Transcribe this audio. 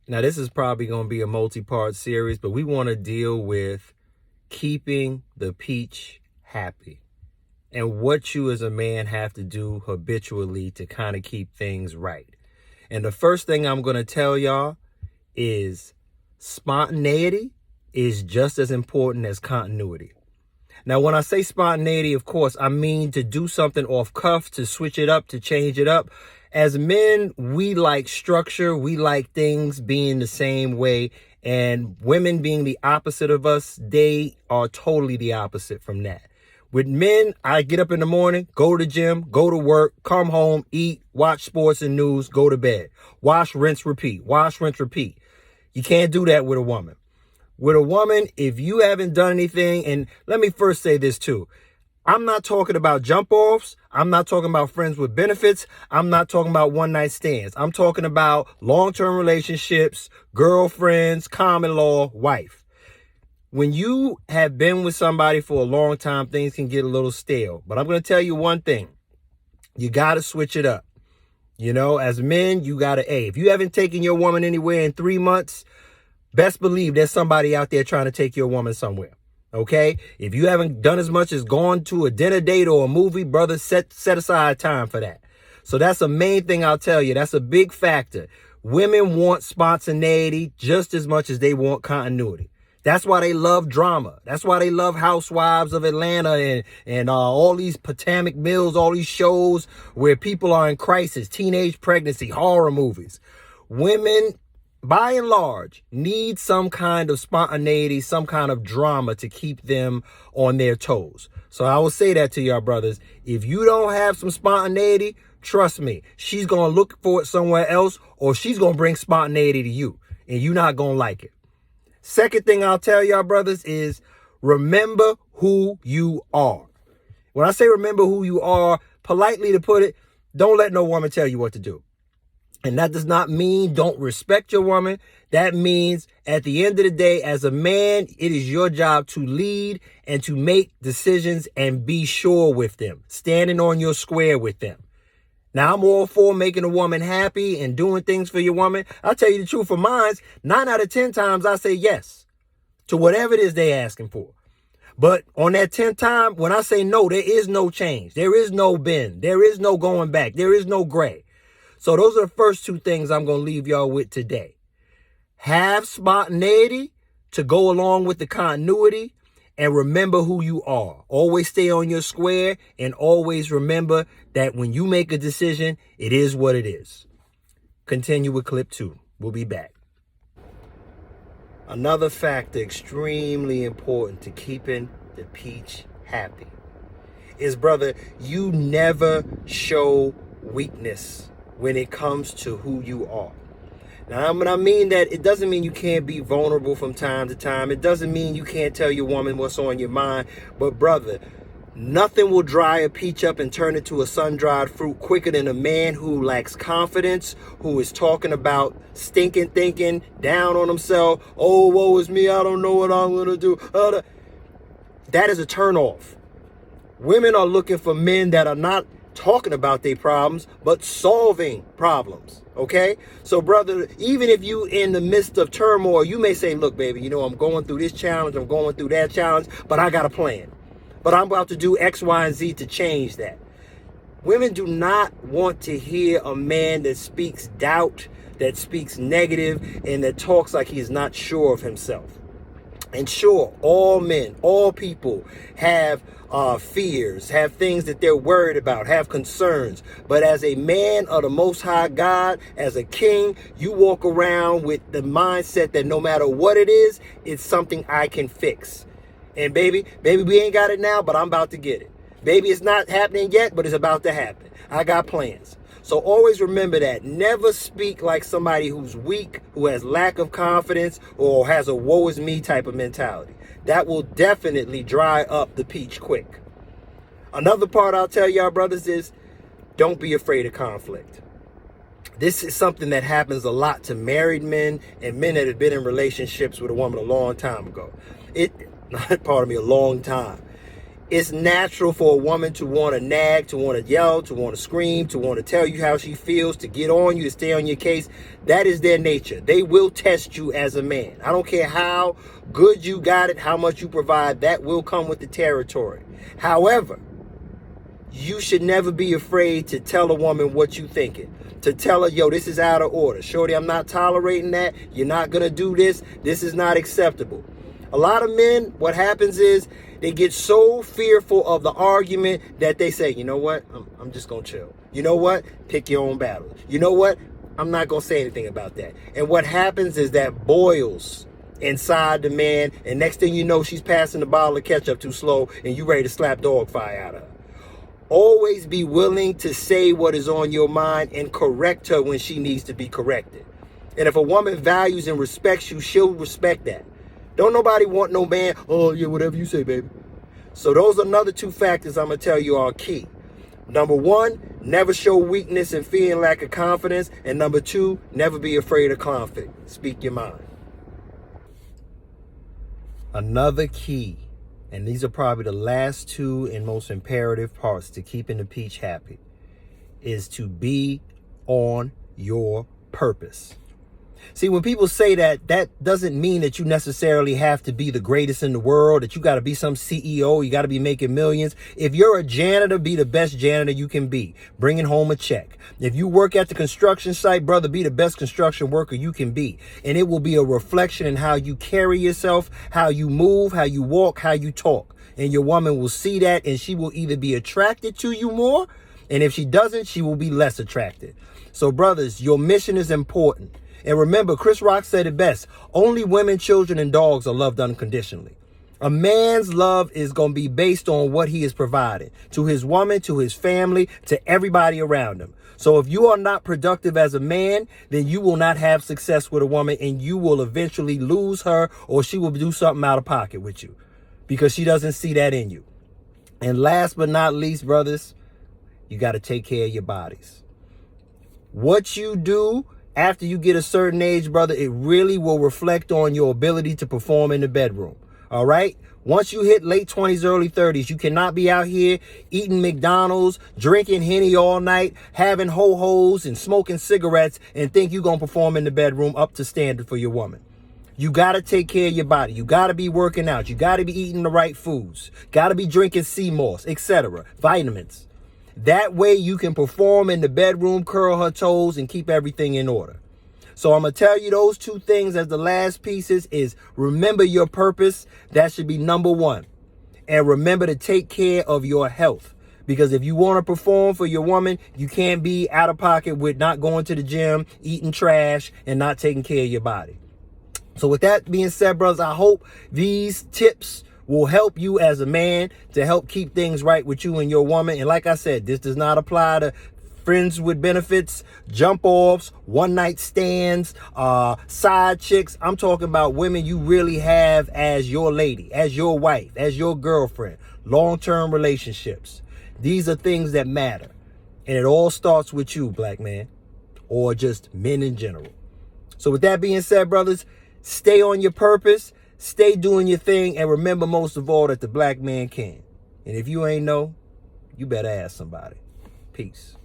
Now, this is probably going to be a multi-part series, but we want to deal with keeping the peach happy and what you as a man have to do habitually to kind of keep things right. And the first thing I'm going to tell y'all is spontaneity is just as important as continuity. Now, when I say spontaneity, of course, I mean to do something off cuff, to switch it up, to change it up. As men, we like structure. We like things being the same way. And women being the opposite of us, they are totally the opposite from that. With men, I get up in the morning, go to the gym, go to work, come home, eat, watch sports and news, go to bed. Wash, rinse, repeat. Wash, rinse, repeat. You can't do that with a woman. With a woman, if you haven't done anything, and let me first say this too. I'm not talking about jump offs. I'm not talking about friends with benefits. I'm not talking about one night stands. I'm talking about long-term relationships, girlfriends, common law, wife. When you have been with somebody for a long time, things can get a little stale. But I'm going to tell you one thing. You got to switch it up. You know, as men, you got to, if you haven't taken your woman anywhere in 3 months, best believe there's somebody out there trying to take your woman somewhere. Okay? If you haven't done as much as gone to a dinner date or a movie, brother, set aside time for that. So that's the main thing I'll tell you. That's a big factor. Women want spontaneity just as much as they want continuity. That's why they love drama. That's why they love Housewives of Atlanta and all these Potomac Mills, all these shows where people are in crisis, teenage pregnancy, horror movies. Women, by and large, need some kind of spontaneity, some kind of drama to keep them on their toes. So I will say that to y'all brothers. If you don't have some spontaneity, trust me, she's going to look for it somewhere else, or she's going to bring spontaneity to you, and you're not going to like it. Second thing I'll tell y'all brothers is remember who you are. When I say remember who you are, politely to put it, don't let no woman tell you what to do. And that does not mean don't respect your woman. That means at the end of the day, as a man, it is your job to lead and to make decisions and be sure with them, standing on your square with them. Now, I'm all for making a woman happy and doing things for your woman. I'll tell you the truth, for mine, 9 out of 10 times I say yes to whatever it is they're asking for. But on that 10th time, when I say no, there is no change. There is no bend. There is no going back. There is no gray. So those are the first 2 things I'm going to leave y'all with today. Have spontaneity to go along with the continuity, and remember who you are. Always stay on your square, and always remember that when you make a decision, it is what it is. Continue with clip 2. We'll be back. Another factor extremely important to keeping the peach happy is, brother, you never show weakness when it comes to who you are. Now, when I mean that, it doesn't mean you can't be vulnerable from time to time. It doesn't mean you can't tell your woman what's on your mind. But, brother, nothing will dry a peach up and turn it to a sun-dried fruit quicker than a man who lacks confidence, who is talking about stinking thinking, down on himself. Oh, woe is me, I don't know what I'm going to do. That is a turn-off. Women are looking for men that are not talking about their problems, but solving problems. Okay? So, brother, even if you in the midst of turmoil, you may say, look, baby, you know, I'm going through this challenge, I'm going through that challenge, but I got a plan. But I'm about to do X, Y, and Z to change that. Women do not want to hear a man that speaks doubt, that speaks negative, and that talks like he is not sure of himself. And sure, all men, all people have fears, have things that they're worried about, have concerns. But as a man of the Most High God, as a king, you walk around with the mindset that no matter what it is, it's something I can fix. And baby, we ain't got it now, but I'm about to get it. Baby, it's not happening yet, but it's about to happen. I got plans. So always remember that. Never speak like somebody who's weak, who has lack of confidence, or has a woe is me type of mentality. That will definitely dry up the peach quick. Another part I'll tell y'all brothers is don't be afraid of conflict. This is something that happens a lot to married men and men that have been in relationships with a woman a long time ago. A long time. It's natural for a woman to want to nag, to want to yell, to want to scream, to want to tell you how she feels, to get on you, to stay on your case. That is their nature. They will test you as a man. I don't care how good you got it, how much you provide, that will come with the territory. However, you should never be afraid to tell a woman what you thinking. To tell her, yo, this is out of order. Shorty, I'm not tolerating that. You're not going to do this. This is not acceptable. A lot of men, what happens is they get so fearful of the argument that they say, you know what? I'm just going to chill. You know what? Pick your own battle. You know what? I'm not going to say anything about that. And what happens is that boils inside the man. And next thing you know, she's passing the bottle of ketchup too slow and you ready to slap dog fire out of her. Always be willing to say what is on your mind and correct her when she needs to be corrected. And if a woman values and respects you, she'll respect that. Don't nobody want no man, oh yeah, whatever you say, baby. So those are another two factors I'm going to tell you are key. Number one, never show weakness and fear and lack of confidence. And number two, never be afraid of conflict. Speak your mind. Another key, and these are probably the last two and most imperative parts to keeping the peach happy, is to be on your purpose. See, when people say that, that doesn't mean that you necessarily have to be the greatest in the world, that you got to be some CEO, you got to be making millions. If you're a janitor, be the best janitor you can be, bringing home a check. If you work at the construction site, brother, be the best construction worker you can be. And it will be a reflection in how you carry yourself, how you move, how you walk, how you talk. And your woman will see that, and she will either be attracted to you more, and if she doesn't, she will be less attracted. So, brothers, your mission is important. And remember, Chris Rock said it best. Only women, children, and dogs are loved unconditionally. A man's love is going to be based on what he is providing to his woman, to his family, to everybody around him. So if you are not productive as a man, then you will not have success with a woman, and you will eventually lose her, or she will do something out of pocket with you because she doesn't see that in you. And last but not least, brothers, you got to take care of your bodies. What you do after you get a certain age, brother, it really will reflect on your ability to perform in the bedroom. All right? Once you hit late 20s, early 30s, you cannot be out here eating McDonald's, drinking Henny all night, having ho-hos and smoking cigarettes and think you're going to perform in the bedroom up to standard for your woman. You got to take care of your body. You got to be working out. You got to be eating the right foods. Got to be drinking sea moss, etc., vitamins. That way you can perform in the bedroom, curl her toes, and keep everything in order. So I'm going to tell you those two things as the last pieces is remember your purpose. That should be number one. And remember to take care of your health. Because if you want to perform for your woman, you can't be out of pocket with not going to the gym, eating trash, and not taking care of your body. So with that being said, brothers, I hope these tips will help you as a man to help keep things right with you and your woman. And like I said, this does not apply to friends with benefits, jump offs, one night stands, side chicks. I'm talking about women you really have as your lady, as your wife, as your girlfriend, long-term relationships. These are things that matter. And it all starts with you, black man, or just men in general. So with that being said, brothers, stay on your purpose. Stay doing your thing, and remember most of all that the black man can. And if you ain't know, you better ask somebody. Peace.